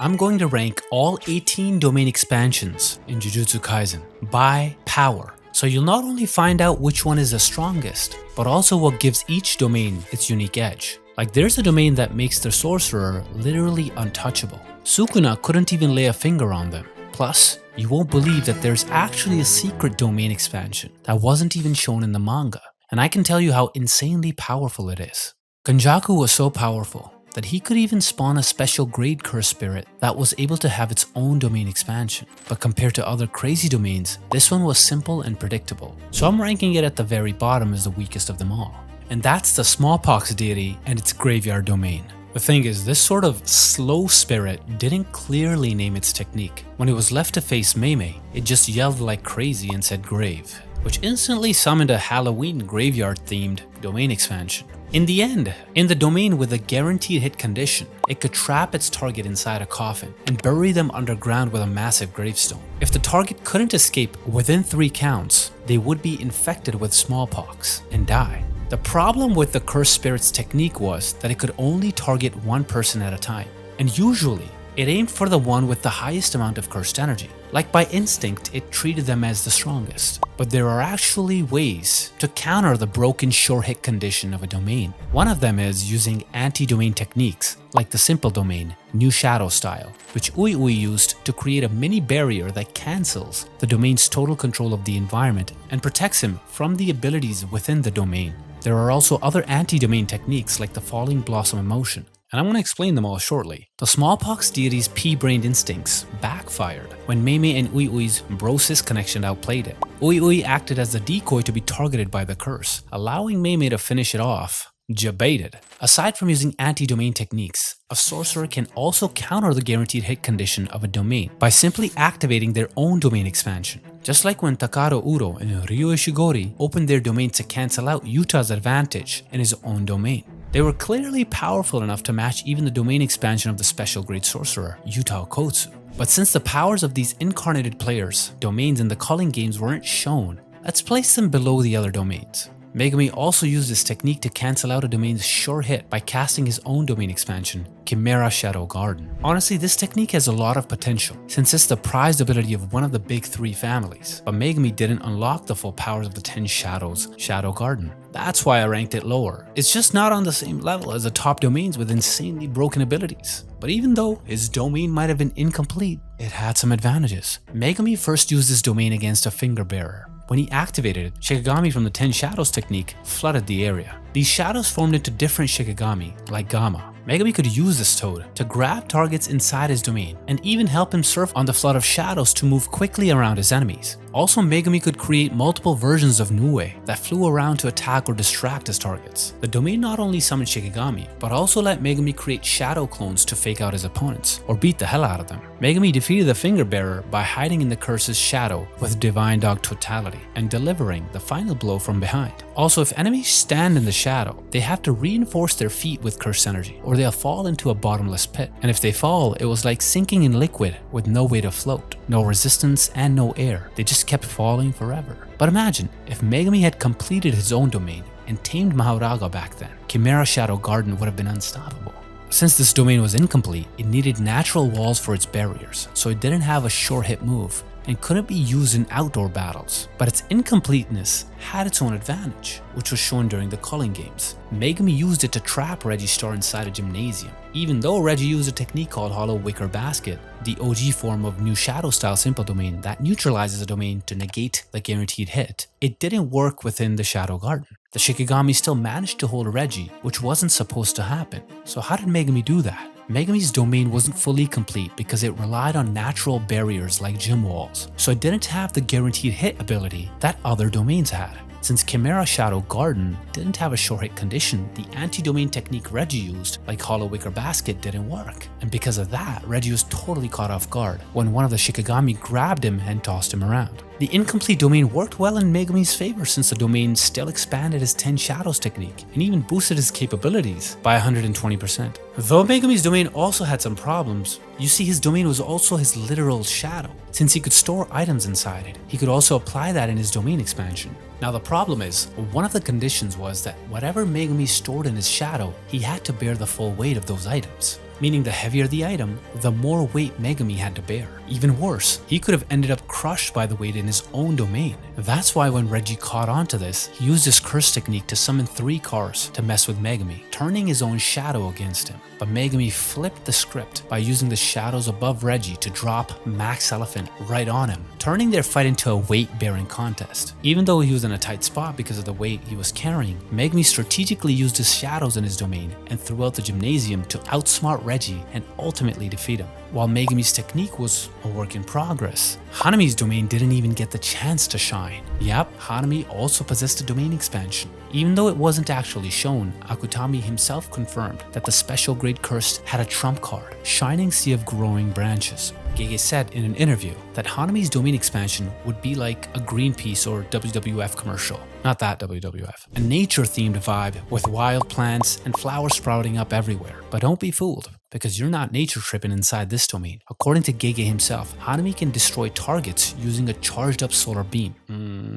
I'm going to rank all 18 domain expansions in Jujutsu Kaisen by power. So you'll not only find out which one is the strongest, but also what gives each domain its unique edge. Like there's a domain that makes the sorcerer literally untouchable. Sukuna couldn't even lay a finger on them. Plus, you won't believe that there's actually a secret domain expansion that wasn't even shown in the manga. And I can tell you how insanely powerful it is. Genjaku was so powerful that he could even spawn a special grade curse spirit that was able to have its own domain expansion. But compared to other crazy domains, this one was simple and predictable. So I'm ranking it at the very bottom as the weakest of them all. And that's the smallpox deity and its graveyard domain. The thing is, this sort of slow spirit didn't clearly name its technique. When it was left to face Mei, it just yelled like crazy and said grave, which instantly summoned a Halloween graveyard themed domain expansion. In the end, in the domain with a guaranteed hit condition, it could trap its target inside a coffin and bury them underground with a massive gravestone. If the target couldn't escape within 3 counts, they would be infected with smallpox and die. The problem with the cursed spirit's technique was that it could only target one person at a time, and usually it aimed for the one with the highest amount of cursed energy. Like by instinct, it treated them as the strongest. But there are actually ways to counter the broken short hit condition of a domain. One of them is using anti-domain techniques, like the simple domain, New Shadow style, which Ui used to create a mini barrier that cancels the domain's total control of the environment and protects him from the abilities within the domain. There are also other anti-domain techniques like the Falling Blossom Emotion, and I'm going to explain them all shortly. The smallpox deity's pea-brained instincts backfired when Mei and Ui's bro-sis connection outplayed it. Ui acted as the decoy to be targeted by the curse, allowing Mei to finish it off, jebaited. Aside from using anti-domain techniques, a sorcerer can also counter the guaranteed hit condition of a domain by simply activating their own domain expansion. Just like when Takaro Uro and Ryo Ishigori opened their domain to cancel out Yuta's advantage in his own domain. They were clearly powerful enough to match even the domain expansion of the special grade sorcerer, Yuta Okotsu. But since the powers of these incarnated players' domains in the culling games weren't shown, let's place them below the other domains. Megumi also used this technique to cancel out a domain's sure hit by casting his own domain expansion, Chimera Shadow Garden. Honestly, this technique has a lot of potential, since it's the prized ability of one of the big 3 families, but Megumi didn't unlock the full powers of the 10 Shadows Shadow Garden. That's why I ranked it lower. It's just not on the same level as the top domains with insanely broken abilities. But even though his domain might have been incomplete, it had some advantages. Megumi first used this domain against a finger bearer. When he activated it, Shikigami from the 10 Shadows technique flooded the area. These shadows formed into different Shikigami, like Gamma. Megumi could use this toad to grab targets inside his domain and even help him surf on the flood of shadows to move quickly around his enemies. Also, Megumi could create multiple versions of Nue that flew around to attack or distract his targets. The domain not only summoned Shikigami, but also let Megumi create shadow clones to fake out his opponents, or beat the hell out of them. Megumi defeated the finger bearer by hiding in the curse's shadow with Divine Dog Totality and delivering the final blow from behind. Also, if enemies stand in the shadow, they have to reinforce their feet with curse energy, or they'll fall into a bottomless pit. And if they fall, it was like sinking in liquid with no way to float, no resistance and no air. They just kept falling forever. But imagine if Megumi had completed his own domain and tamed Mahoraga back then. Chimera Shadow Garden would have been unstoppable. Since this domain was incomplete, it needed natural walls for its barriers, so it didn't have a sure hit move and couldn't be used in outdoor battles. But its incompleteness had its own advantage, which was shown during the culling games. Megumi used it to trap Reggistar inside a gymnasium. Even though Reggie used a technique called Hollow Wicker Basket, the OG form of New Shadow style simple domain that neutralizes a domain to negate the guaranteed hit, it didn't work within the Shadow Garden. The Shikigami still managed to hold Reggie, which wasn't supposed to happen. So how did Megumi do that? Megumi's domain wasn't fully complete because it relied on natural barriers like gym walls, so it didn't have the guaranteed hit ability that other domains had. Since Chimera Shadow Garden didn't have a short hit condition, the anti-domain technique Reggie used, like Hollow Wicker Basket, didn't work. And because of that, Reggie was totally caught off guard when one of the Shikigami grabbed him and tossed him around. The incomplete domain worked well in Megumi's favor since the domain still expanded his 10 Shadows technique and even boosted his capabilities by 120%. Though Megumi's domain also had some problems, you see his domain was also his literal shadow. Since he could store items inside it, he could also apply that in his domain expansion. Now the problem is, one of the conditions was that whatever Megumi stored in his shadow, he had to bear the full weight of those items. meaning the heavier the item, the more weight Megami had to bear. Even worse, he could have ended up crushed by the weight in his own domain. That's why when Reggie caught on to this, he used his curse technique to summon 3 cars to mess with Megami, turning his own shadow against him. But Megami flipped the script by using the shadows above Reggie to drop Max Elephant right on him, turning their fight into a weight-bearing contest. Even though he was in a tight spot because of the weight he was carrying, Megami strategically used his shadows in his domain and throughout the gymnasium to outsmart Reggie and ultimately defeat him. While Megami's technique was a work in progress, Hanami's domain didn't even get the chance to shine. Yep, Hanami also possessed a domain expansion. Even though it wasn't actually shown, Akutami himself confirmed that the special grade curse had a trump card, Shining Sea of Growing Branches. Gege said in an interview that Hanami's domain expansion would be like a Greenpeace or WWF commercial. Not that WWF. A nature-themed vibe with wild plants and flowers sprouting up everywhere. But don't be fooled, because you're not nature tripping inside this domain. According to Gege himself, Hanami can destroy targets using a charged up solar beam.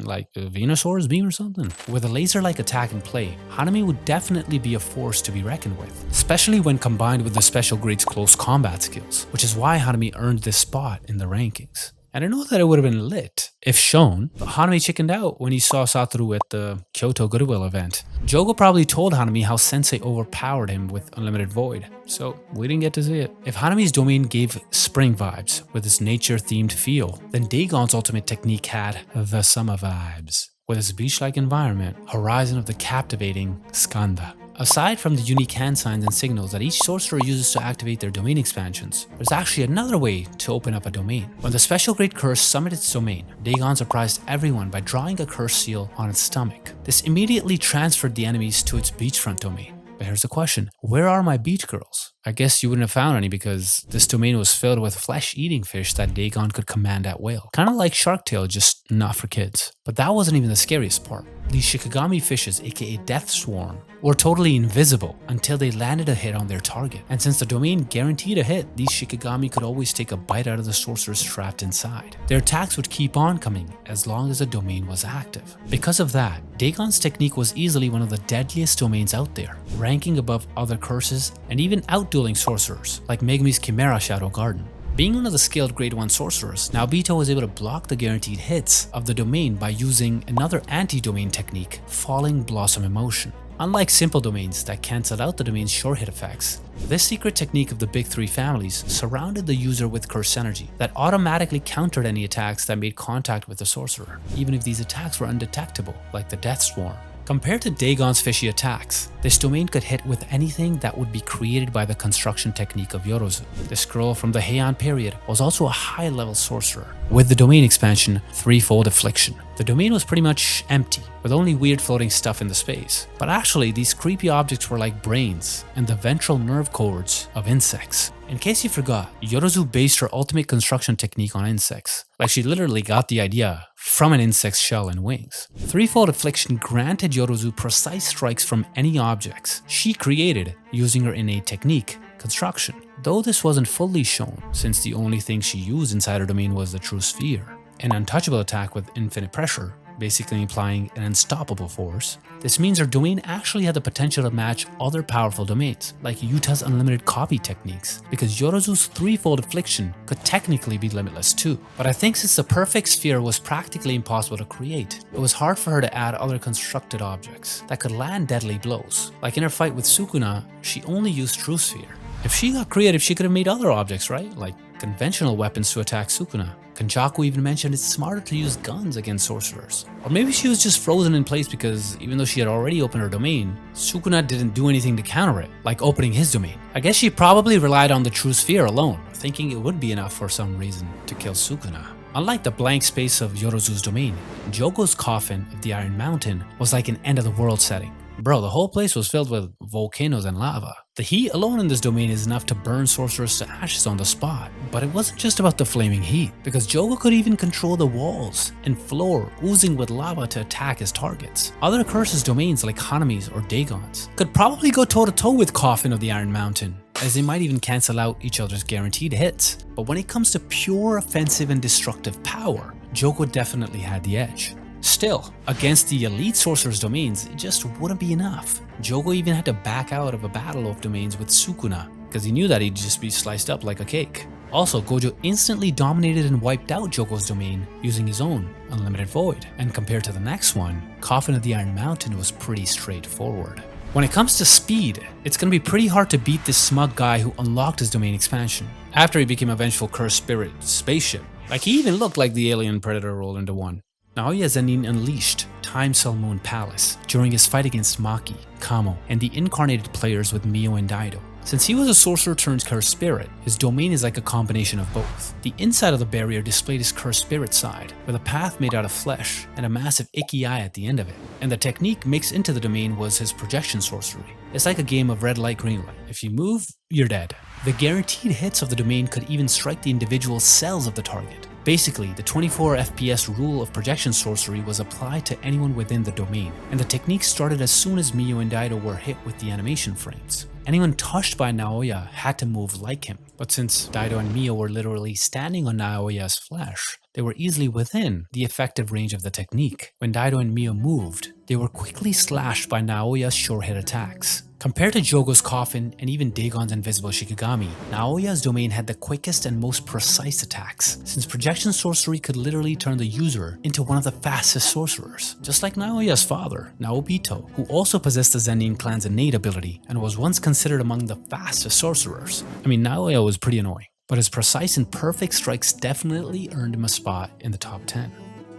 Like a Venusaur's beam or something? With a laser-like attack in play, Hanami would definitely be a force to be reckoned with, especially when combined with the special grade's close combat skills, which is why Hanami earned this spot in the rankings. And I know that it would have been lit if shown, but Hanami chickened out when he saw Satoru at the Kyoto Goodwill event. Jogo probably told Hanami how Sensei overpowered him with Unlimited Void, so we didn't get to see it. If Hanami's domain gave spring vibes with its nature-themed feel, then Dagon's ultimate technique had the summer vibes, with its beach-like environment, horizon of the captivating Skanda. Aside from the unique hand signs and signals that each sorcerer uses to activate their domain expansions, there's actually another way to open up a domain. When the special great curse summoned its domain, Dagon surprised everyone by drawing a curse seal on its stomach. This immediately transferred the enemies to its beachfront domain. But here's the question, where are my beach girls? I guess you wouldn't have found any because this domain was filled with flesh-eating fish that Dagon could command at will. Kind of like Shark Tale, just not for kids. But that wasn't even the scariest part. These Shikigami fishes, aka Death Swarm, were totally invisible until they landed a hit on their target. And since the domain guaranteed a hit, these Shikigami could always take a bite out of the sorcerers trapped inside. Their attacks would keep on coming as long as the domain was active. Because of that, Dagon's technique was easily one of the deadliest domains out there, ranking above other curses and even outdueling sorcerers like Megami's Chimera Shadow Garden. Being one of the skilled grade 1 sorcerers, Naobito was able to block the guaranteed hits of the domain by using another anti-domain technique, Falling Blossom Emotion. Unlike simple domains that cancelled out the domain's short hit effects, this secret technique of the big 3 families surrounded the user with curse energy that automatically countered any attacks that made contact with the sorcerer, even if these attacks were undetectable, like the Death Swarm. Compared to Dagon's fishy attacks, this domain could hit with anything that would be created by the construction technique of Yorozu. This girl from the Heian period was also a high-level sorcerer, with the domain expansion Threefold Affliction. The domain was pretty much empty, with only weird floating stuff in the space. But actually, these creepy objects were like brains and the ventral nerve cords of insects. In case you forgot, Yorozu based her ultimate construction technique on insects. Like she literally got the idea from an insect's shell and wings. Threefold Affliction granted Yorozu precise strikes from any objects she created using her innate technique, construction. Though this wasn't fully shown, since the only thing she used inside her domain was the True Sphere. An untouchable attack with infinite pressure, basically implying an unstoppable force. This means her domain actually had the potential to match other powerful domains, like Yuta's unlimited copy techniques, because Yorozu's Threefold Affliction could technically be limitless too. But I think since the perfect sphere was practically impossible to create, it was hard for her to add other constructed objects that could land deadly blows. Like in her fight with Sukuna, she only used True Sphere. If she got creative, she could have made other objects, right? Like conventional weapons to attack Sukuna. Kanjaku even mentioned it's smarter to use guns against sorcerers. Or maybe she was just frozen in place because even though she had already opened her domain, Sukuna didn't do anything to counter it, like opening his domain. I guess she probably relied on the True Sphere alone, thinking it would be enough for some reason to kill Sukuna. Unlike the blank space of Yorozu's domain, Jogo's coffin of the Iron Mountain was like an end-of-the-world setting. Bro, the whole place was filled with volcanoes and lava. The heat alone in this domain is enough to burn sorcerers to ashes on the spot. But it wasn't just about the flaming heat, because Jogo could even control the walls and floor oozing with lava to attack his targets. Other curses domains like Hanami's or Dagon's could probably go toe-to-toe with Coffin of the Iron Mountain, as they might even cancel out each other's guaranteed hits. But when it comes to pure offensive and destructive power, Jogo definitely had the edge. Still, against the elite sorcerer's domains, it just wouldn't be enough. Jogo even had to back out of a battle of domains with Sukuna, because he knew that he'd just be sliced up like a cake. Also, Gojo instantly dominated and wiped out Jogo's domain using his own Unlimited Void, and compared to the next one, Coffin of the Iron Mountain was pretty straightforward. When it comes to speed, it's gonna be pretty hard to beat this smug guy who unlocked his domain expansion after he became a vengeful cursed spirit spaceship. Like, he even looked like the alien predator rolled into one. Naoya Zenin unleashed Time Cell Moon Palace during his fight against Maki, Kamo, and the incarnated players with Mio and Daido. Since he was a sorcerer turned cursed spirit, his domain is like a combination of both. The inside of the barrier displayed his cursed spirit side, with a path made out of flesh and a massive icky eye at the end of it. And the technique mixed into the domain was his projection sorcery. It's like a game of red light, green light. If you move, you're dead. The guaranteed hits of the domain could even strike the individual cells of the target. Basically, the 24 FPS rule of projection sorcery was applied to anyone within the domain, and the technique started as soon as Mio and Daido were hit with the animation frames. Anyone touched by Naoya had to move like him, but since Daido and Mio were literally standing on Naoya's flesh, they were easily within the effective range of the technique. When Daido and Mio moved, they were quickly slashed by Naoya's sure hit attacks. Compared to Jogo's Coffin and even Dagon's Invisible Shikigami, Naoya's domain had the quickest and most precise attacks, since projection sorcery could literally turn the user into one of the fastest sorcerers. Just like Naoya's father, Naobito, who also possessed the Zenin clan's innate ability and was once considered among the fastest sorcerers. I mean, Naoya was pretty annoying, but his precise and perfect strikes definitely earned him a spot in the top 10.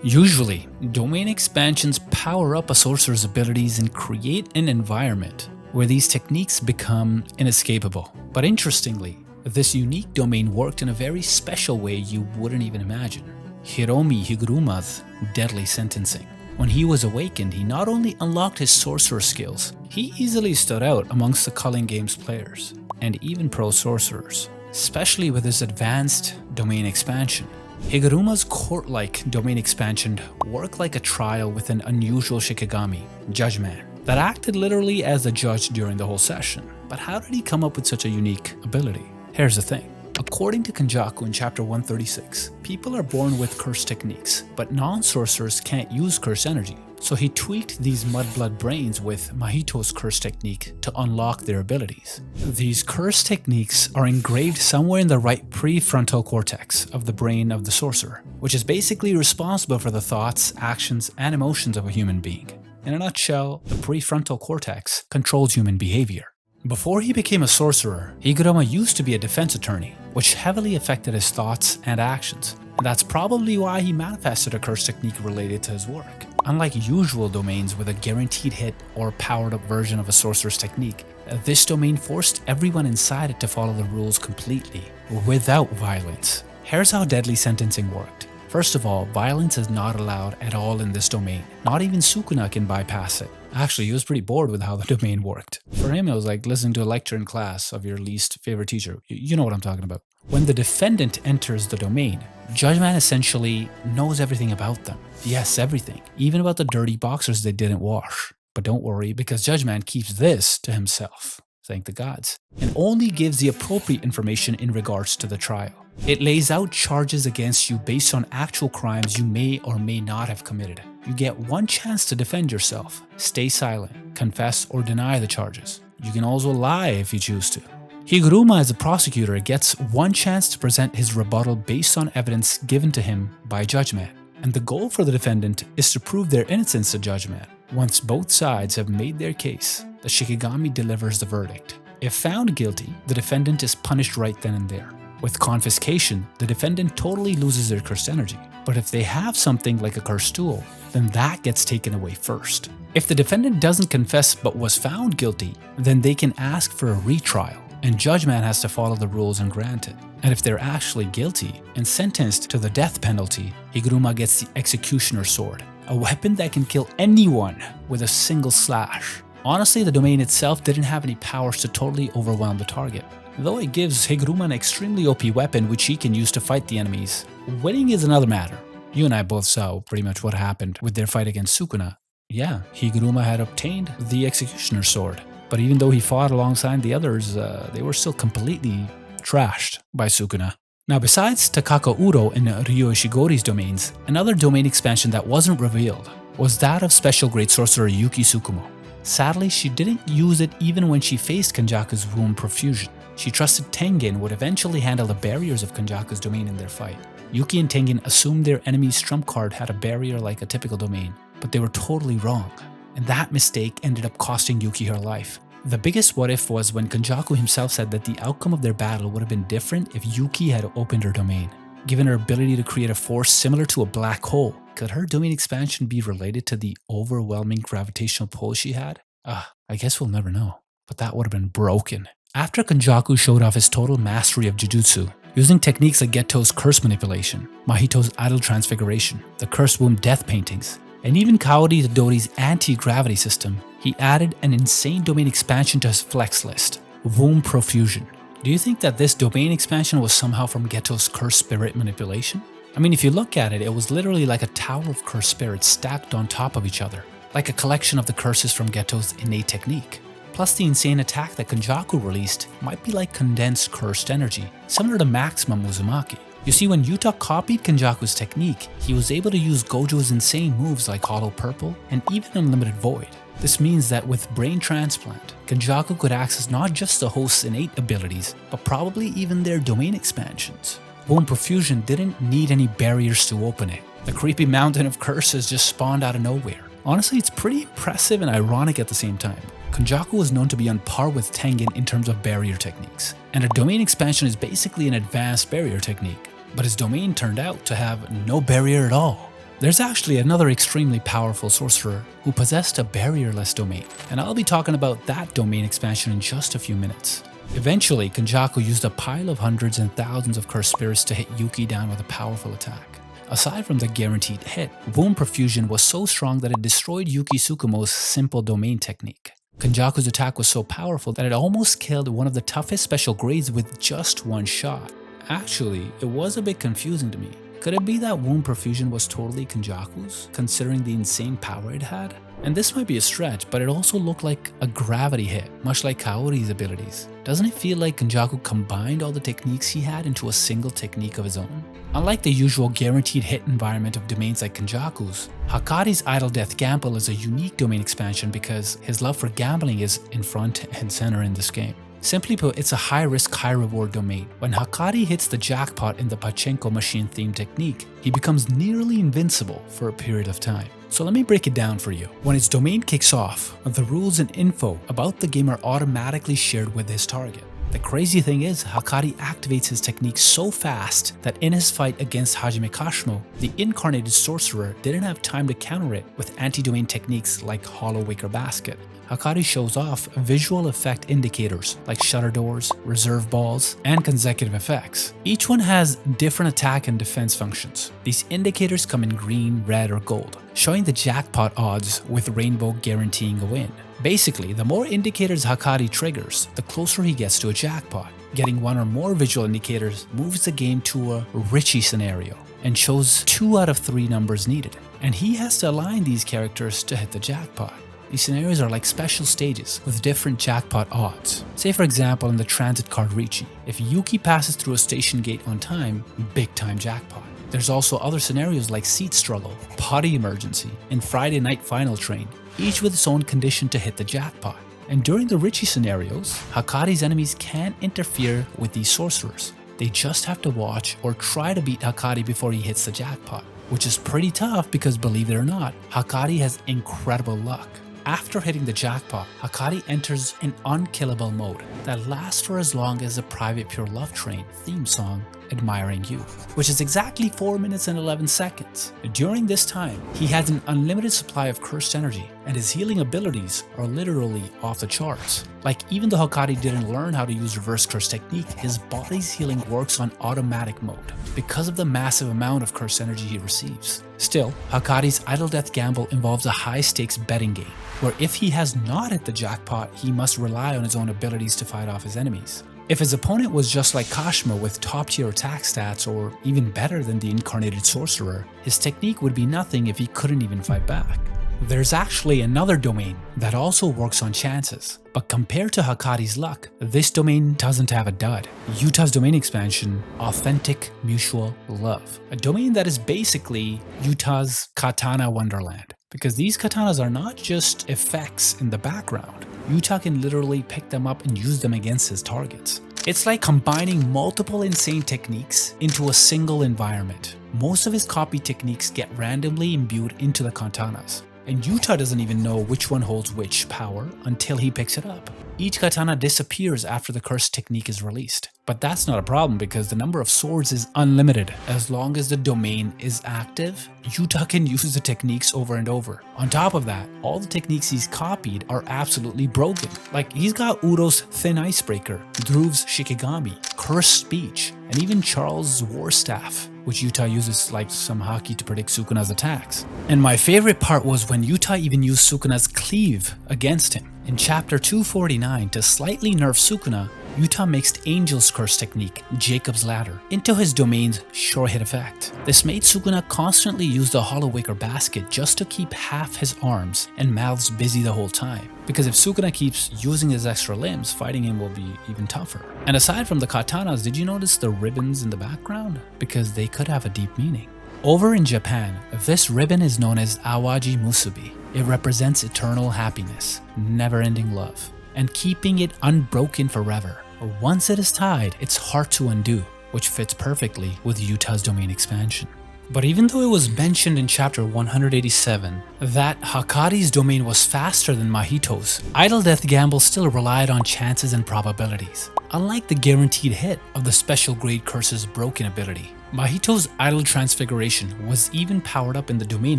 Usually, domain expansions power up a sorcerer's abilities and create an environment where these techniques become inescapable. But interestingly, this unique domain worked in a very special way you wouldn't even imagine. Hiromi Higuruma's deadly sentencing. When he was awakened, he not only unlocked his sorcerer skills, he easily stood out amongst the Culling Games players, and even pro sorcerers, especially with his advanced domain expansion. Higuruma's court-like domain expansion worked like a trial with an unusual Shikigami, Judgment, that acted literally as a judge during the whole session. But how did he come up with such a unique ability? Here's the thing. According to Kenjaku in chapter 136, people are born with curse techniques, but non-sorcerers can't use curse energy. So he tweaked these mudblood brains with Mahito's curse technique to unlock their abilities. These curse techniques are engraved somewhere in the right prefrontal cortex of the brain of the sorcerer, which is basically responsible for the thoughts, actions, and emotions of a human being. In a nutshell, the prefrontal cortex controls human behavior. Before he became a sorcerer, Higuruma used to be a defense attorney, which heavily affected his thoughts and actions. And that's probably why he manifested a curse technique related to his work. Unlike usual domains with a guaranteed hit or powered up version of a sorcerer's technique, this domain forced everyone inside it to follow the rules completely, without violence. Here's how deadly sentencing worked. First of all, violence is not allowed at all in this domain. Not even Sukuna can bypass it. Actually, he was pretty bored with how the domain worked. For him, it was like listening to a lecture in class of your least favorite teacher. You know what I'm talking about. When the defendant enters the domain, Judgment essentially knows everything about them. Yes, everything. Even about the dirty boxers they didn't wash. But don't worry, because Judgment keeps this to himself. Thank the gods. And only gives the appropriate information in regards to the trial. It lays out charges against you based on actual crimes you may or may not have committed. You get one chance to defend yourself. Stay silent, confess, or deny the charges. You can also lie if you choose to. Higuruma, as a prosecutor, gets one chance to present his rebuttal based on evidence given to him by Judgment. And the goal for the defendant is to prove their innocence to Judgment. Once both sides have made their case, the Shikigami delivers the verdict. If found guilty, the defendant is punished right then and there. With confiscation, the defendant totally loses their cursed energy. But if they have something like a cursed tool, then that gets taken away first. If the defendant doesn't confess but was found guilty, then they can ask for a retrial, and Judgment has to follow the rules and grant it. And if they're actually guilty and sentenced to the death penalty, Higuruma gets the Executioner's Sword, a weapon that can kill anyone with a single slash. Honestly, the domain itself didn't have any powers to totally overwhelm the target, though it gives Higuruma an extremely OP weapon which he can use to fight the enemies. Winning is another matter. You and I both saw pretty much what happened with their fight against Sukuna. Yeah, Higuruma had obtained the Executioner's Sword, but even though he fought alongside the others, they were still completely trashed by Sukuna. Now, besides Takako Uro and Ryo Ishigori's domains, another domain expansion that wasn't revealed was that of Special Great Sorcerer Yuki Tsukumo. Sadly, she didn't use it even when she faced Kenjaku's Womb Profusion. She trusted Tengen would eventually handle the barriers of Kenjaku's domain in their fight. Yuki and Tengen assumed their enemy's trump card had a barrier like a typical domain, but they were totally wrong. And that mistake ended up costing Yuki her life. The biggest what if was when Kenjaku himself said that the outcome of their battle would have been different if Yuki had opened her domain. Given her ability to create a force similar to a black hole, could her domain expansion be related to the overwhelming gravitational pull she had? I guess we'll never know. But that would have been broken. After Kenjaku showed off his total mastery of Jujutsu, using techniques like Geto's curse manipulation, Mahito's idol transfiguration, the cursed womb death paintings, and even Kaori Todori's anti-gravity system, he added an insane domain expansion to his flex list, Womb Profusion. Do you think that this domain expansion was somehow from Geto's cursed spirit manipulation? I mean, if you look at it, it was literally like a tower of cursed spirits stacked on top of each other, like a collection of the curses from Geto's innate technique. Plus, the insane attack that Kenjaku released might be like condensed cursed energy, similar to Maximum Uzumaki. You see, when Yuta copied Kenjaku's technique, he was able to use Gojo's insane moves like Hollow Purple and even Unlimited Void. This means that with Brain Transplant, Kenjaku could access not just the host's innate abilities, but probably even their domain expansions. Womb Profusion didn't need any barriers to open it. The creepy mountain of curses just spawned out of nowhere. Honestly, it's pretty impressive and ironic at the same time. Kenjaku was known to be on par with Tengen in terms of barrier techniques, and a domain expansion is basically an advanced barrier technique, but his domain turned out to have no barrier at all. There's actually another extremely powerful sorcerer who possessed a barrierless domain, and I'll be talking about that domain expansion in just a few minutes. Eventually, Kenjaku used a pile of hundreds and thousands of cursed spirits to hit Yuki down with a powerful attack. Aside from the guaranteed hit, Womb Profusion was so strong that it destroyed Yuki Tsukumo's simple domain technique. Kenjaku's attack was so powerful that it almost killed one of the toughest special grades with just one shot. Actually, it was a bit confusing to me. Could it be that Womb Profusion was totally Kenjaku's, considering the insane power it had? And this might be a stretch, but it also looked like a gravity hit, much like Kaori's abilities. Doesn't it feel like Kenjaku combined all the techniques he had into a single technique of his own? Unlike the usual guaranteed hit environment of domains like Kenjaku's, Hakari's Idle Death Gamble is a unique domain expansion because his love for gambling is in front and center in this game. Simply put, it's a high-risk, high-reward domain. When Hakari hits the jackpot in the pachinko machine themed technique, he becomes nearly invincible for a period of time. So let me break it down for you. When its domain kicks off, the rules and info about the game are automatically shared with his target. The crazy thing is, Hakari activates his technique so fast that in his fight against Hajime Kashimo, the incarnated sorcerer didn't have time to counter it with anti-domain techniques like Hollow Wicker Basket. Hakari shows off visual effect indicators like shutter doors, reserve balls, and consecutive effects. Each one has different attack and defense functions. These indicators come in green, red, or gold, showing the jackpot odds with rainbow guaranteeing a win. Basically, the more indicators Hakari triggers, the closer he gets to a jackpot. Getting one or more visual indicators moves the game to a Richie scenario and shows 2 out of 3 numbers needed, and he has to align these characters to hit the jackpot. These scenarios are like special stages with different jackpot odds. Say for example in the transit card Ricci, if Yuki passes through a station gate on time, big time jackpot. There's also other scenarios like Seat Struggle, Potty Emergency, and Friday Night Final Train, each with its own condition to hit the jackpot. And during the Ricci scenarios, Hakari's enemies can't interfere with these sorcerers. They just have to watch or try to beat Hakari before he hits the jackpot, which is pretty tough because believe it or not, Hakari has incredible luck. After hitting the jackpot, Hakari enters an unkillable mode that lasts for as long as the Private Pure Love Train theme song, Admiring You, which is exactly 4 minutes and 11 seconds. During this time, he has an unlimited supply of cursed energy, and his healing abilities are literally off the charts. Like, even though Hakari didn't learn how to use reverse curse technique, his body's healing works on automatic mode because of the massive amount of cursed energy he receives. Still, Hakari's Idle Death Gamble involves a high-stakes betting game, where if he has not hit the jackpot, he must rely on his own abilities to fight off his enemies. If his opponent was just like Kashimo with top-tier attack stats or even better than the incarnated sorcerer, his technique would be nothing if he couldn't even fight back. There's actually another domain that also works on chances, but compared to Hakari's luck, this domain doesn't have a dud. Yuta's domain expansion, Authentic Mutual Love, a domain that is basically Yuta's Katana Wonderland. because these katanas are not just effects in the background. Yuta can literally pick them up and use them against his targets. It's like combining multiple insane techniques into a single environment. Most of his copy techniques get randomly imbued into the katanas, and Yuta doesn't even know which one holds which power until he picks it up. Each katana disappears after the curse technique is released. But that's not a problem because the number of swords is unlimited. As long as the domain is active, Yuta can use the techniques over and over. On top of that, all the techniques he's copied are absolutely broken. Like, he's got Uro's Thin Icebreaker, Dhruv's Shikigami, Cursed Speech, and even Charles' War Staff, which Yuta uses like some haki to predict Sukuna's attacks. And my favorite part was when Yuta even used Sukuna's Cleave against him. In chapter 249, to slightly nerf Sukuna, Yuta mixed Angel's Curse technique, Jacob's Ladder, into his domain's sure hit effect. This made Sukuna constantly use the Hollow Wicker Basket just to keep half his arms and mouths busy the whole time. Because if Sukuna keeps using his extra limbs, fighting him will be even tougher. And aside from the katanas, did you notice the ribbons in the background? Because they could have a deep meaning. Over in Japan, this ribbon is known as Awaji Musubi. It represents eternal happiness, never-ending love, and keeping it unbroken forever. Once it is tied, it's hard to undo, which fits perfectly with Yuta's domain expansion. But even though it was mentioned in chapter 187 that Hakari's domain was faster than Mahito's, Idle Death Gamble still relied on chances and probabilities. Unlike the guaranteed hit of the special grade curse's broken ability, Mahito's Idle Transfiguration was even powered up in the domain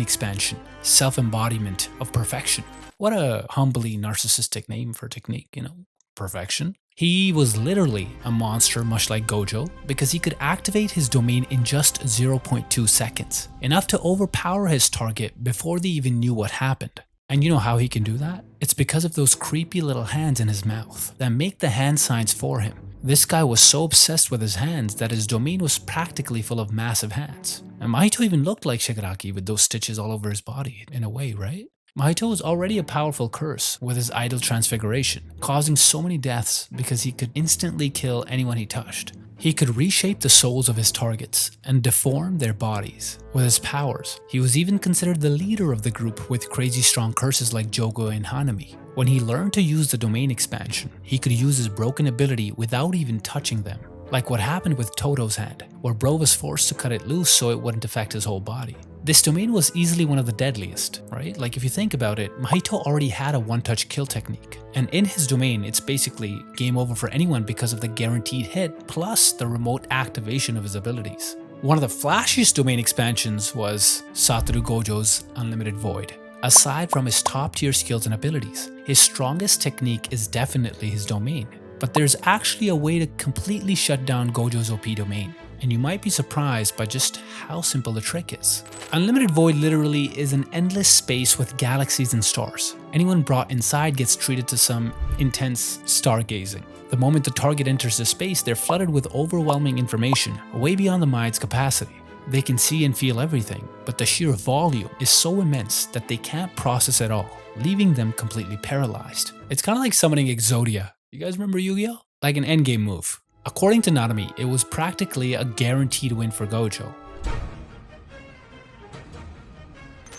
expansion, self-embodiment of perfection. What a humbly narcissistic name for a technique, you know, perfection. He was literally a monster much like Gojo because he could activate his domain in just 0.2 seconds, enough to overpower his target before they even knew what happened. And you know how he can do that? It's because of those creepy little hands in his mouth that make the hand signs for him. This guy was so obsessed with his hands that his domain was practically full of massive hands. And Mahito even looked like Shigaraki with those stitches all over his body, in a way, right? Mahito was already a powerful curse with his Idle Transfiguration, causing so many deaths because he could instantly kill anyone he touched. He could reshape the souls of his targets and deform their bodies. With his powers, he was even considered the leader of the group with crazy strong curses like Jogo and Hanami. When he learned to use the domain expansion, he could use his broken ability without even touching them. Like what happened with Toto's hand, where Bro was forced to cut it loose so it wouldn't affect his whole body. This domain was easily one of the deadliest, right? Like if you think about it, Mahito already had a one-touch kill technique. And in his domain, it's basically game over for anyone because of the guaranteed hit plus the remote activation of his abilities. One of the flashiest domain expansions was Satoru Gojo's Unlimited Void. Aside from his top-tier skills and abilities, his strongest technique is definitely his domain. But there's actually a way to completely shut down Gojo's OP domain. And you might be surprised by just how simple the trick is. Unlimited Void literally is an endless space with galaxies and stars. Anyone brought inside gets treated to some intense stargazing. The moment the target enters the space, they're flooded with overwhelming information, way beyond the mind's capacity. They can see and feel everything, but the sheer volume is so immense that they can't process it all, leaving them completely paralyzed. It's kind of like summoning Exodia. You guys remember Yu-Gi-Oh? Like an endgame move. According to Nanami, it was practically a guaranteed win for Gojo.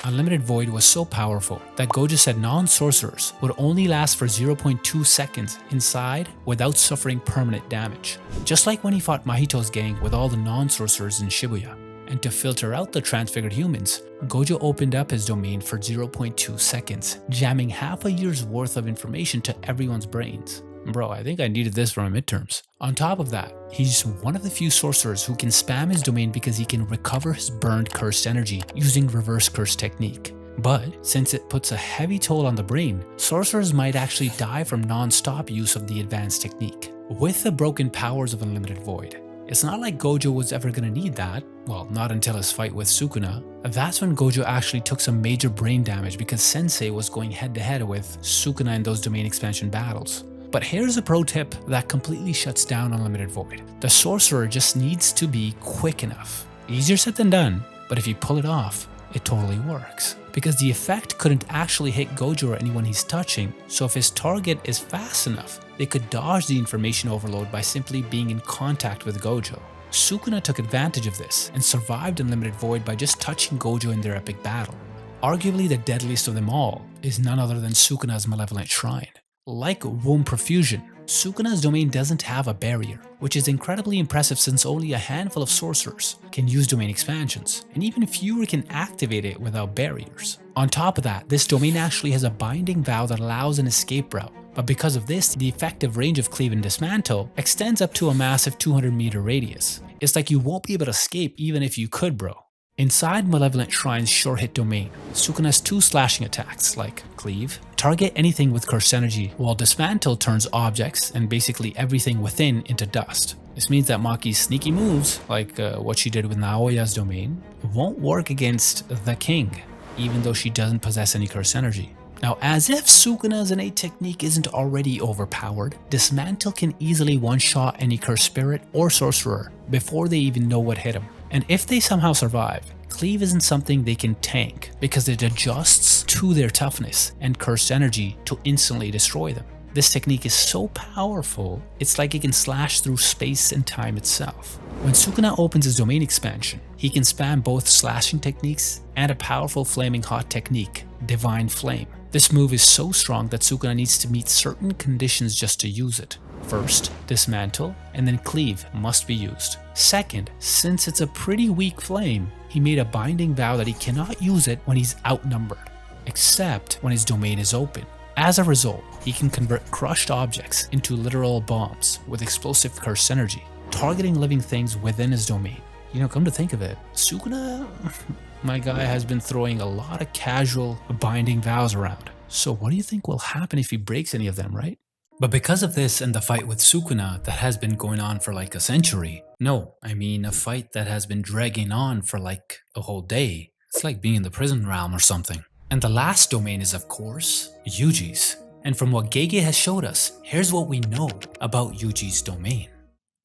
Unlimited Void was so powerful that Gojo said non-sorcerers would only last for 0.2 seconds inside without suffering permanent damage. Just like when he fought Mahito's gang with all the non-sorcerers in Shibuya. And to filter out the transfigured humans, Gojo opened up his domain for 0.2 seconds, jamming half a year's worth of information to everyone's brains. Bro, I think I needed this for my midterms. On top of that, he's one of the few sorcerers who can spam his domain because he can recover his burned cursed energy using reverse curse technique. But since it puts a heavy toll on the brain, sorcerers might actually die from non-stop use of the advanced technique. With the broken powers of Unlimited Void, it's not like Gojo was ever gonna need that. Well, not until his fight with Sukuna. That's when Gojo actually took some major brain damage because Sensei was going head to head with Sukuna in those domain expansion battles. But here's a pro tip that completely shuts down Unlimited Void. The sorcerer just needs to be quick enough. Easier said than done, but if you pull it off, it totally works. Because the effect couldn't actually hit Gojo or anyone he's touching, so if his target is fast enough, they could dodge the information overload by simply being in contact with Gojo. Sukuna took advantage of this and survived Unlimited Void by just touching Gojo in their epic battle. Arguably the deadliest of them all is none other than Sukuna's malevolent shrine. Like womb perfusion, Sukuna's domain doesn't have a barrier, which is incredibly impressive since only a handful of sorcerers can use domain expansions, and even fewer can activate it without barriers. On top of that, this domain actually has a binding vow that allows an escape route, but because of this, the effective range of Cleave and Dismantle extends up to a massive 200-meter radius. It's like you won't be able to escape even if you could, bro. Inside Malevolent Shrine's sure hit domain, Sukuna has 2 slashing attacks like Cleave, target anything with cursed energy, while Dismantle turns objects and basically everything within into dust. This means that Maki's sneaky moves, like what she did with Naoya's domain, won't work against the king, even though she doesn't possess any cursed energy. Now, as if Sukuna's innate technique isn't already overpowered, Dismantle can easily one-shot any cursed spirit or sorcerer before they even know what hit him. And if they somehow survive, Cleave isn't something they can tank because it adjusts to their toughness and cursed energy to instantly destroy them. This technique is so powerful, it's like it can slash through space and time itself. When Sukuna opens his domain expansion, he can spam both slashing techniques and a powerful flaming hot technique, Divine Flame. This move is so strong that Sukuna needs to meet certain conditions just to use it. First, Dismantle, and then Cleave must be used. Second, since it's a pretty weak flame, he made a binding vow that he cannot use it when he's outnumbered, except when his domain is open. As a result, he can convert crushed objects into literal bombs with explosive cursed energy, targeting living things within his domain. You know, come to think of it, Sukuna, my guy, has been throwing a lot of casual binding vows around. So what do you think will happen if he breaks any of them, right? But because of this and the fight with Sukuna that has been going on for like a century, no, I mean a fight that has been dragging on for like a whole day. It's like being in the prison realm or something. And the last domain is, of course, Yuji's. And from what Gege has showed us, here's what we know about Yuji's domain.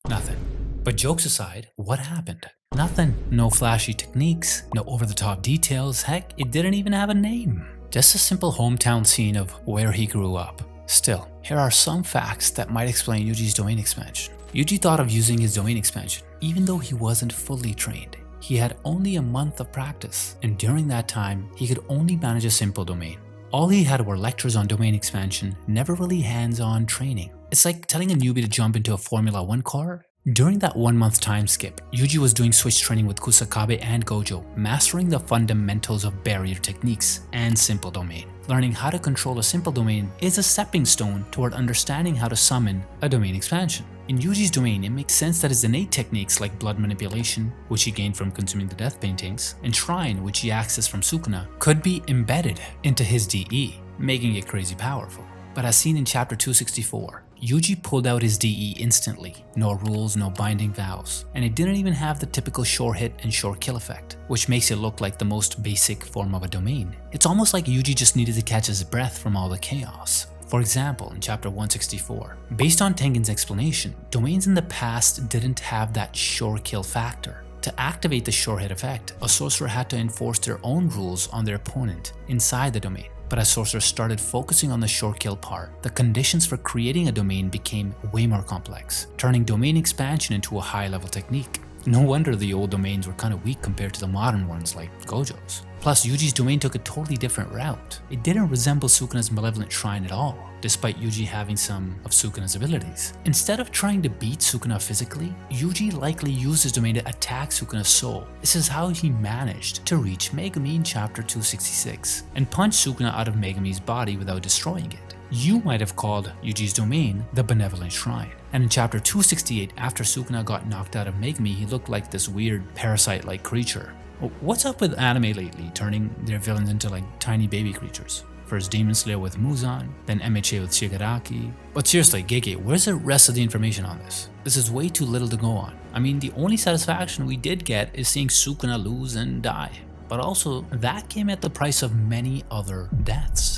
Nothing. But jokes aside, what happened? Nothing. No flashy techniques, no over-the-top details, heck, it didn't even have a name. Just a simple hometown scene of where he grew up. Still, here are some facts that might explain Yuji's domain expansion. Yuji thought of using his domain expansion, even though he wasn't fully trained. He had only a month of practice, and during that time, he could only manage a simple domain. All he had were lectures on domain expansion, never really hands-on training. It's like telling a newbie to jump into a Formula 1 car. During that 1-month time skip, Yuji was doing switch training with Kusakabe and Gojo, mastering the fundamentals of barrier techniques and simple domain. Learning how to control a simple domain is a stepping stone toward understanding how to summon a domain expansion. In Yuji's domain, it makes sense that his innate techniques like blood manipulation, which he gained from consuming the death paintings, and shrine, which he accessed from Sukuna, could be embedded into his DE, making it crazy powerful. But as seen in chapter 264, Yuji pulled out his DE instantly, no rules, no binding vows, and it didn't even have the typical sure hit and sure kill effect, which makes it look like the most basic form of a domain. It's almost like Yuji just needed to catch his breath from all the chaos. For example, in chapter 164, based on Tengen's explanation, domains in the past didn't have that sure kill factor. To activate the sure hit effect, a sorcerer had to enforce their own rules on their opponent inside the domain. But as sorcerers started focusing on the sure kill part, the conditions for creating a domain became way more complex, turning domain expansion into a high-level technique. No wonder the old domains were kind of weak compared to the modern ones like Gojo's. Plus, Yuji's domain took a totally different route. It didn't resemble Sukuna's Malevolent Shrine at all, despite Yuji having some of Sukuna's abilities. Instead of trying to beat Sukuna physically, Yuji likely used his domain to attack Sukuna's soul. This is how he managed to reach Megumi in chapter 266 and punch Sukuna out of Megumi's body without destroying it. You might have called Yuji's domain the Benevolent Shrine. And in chapter 268, after Sukuna got knocked out of Megumi, he looked like this weird parasite-like creature. What's up with anime lately, turning their villains into like tiny baby creatures? First Demon Slayer with Muzan, then MHA with Shigaraki. But seriously, Gege, where's the rest of the information on this? This is way too little to go on. I mean, the only satisfaction we did get is seeing Sukuna lose and die. But also, that came at the price of many other deaths.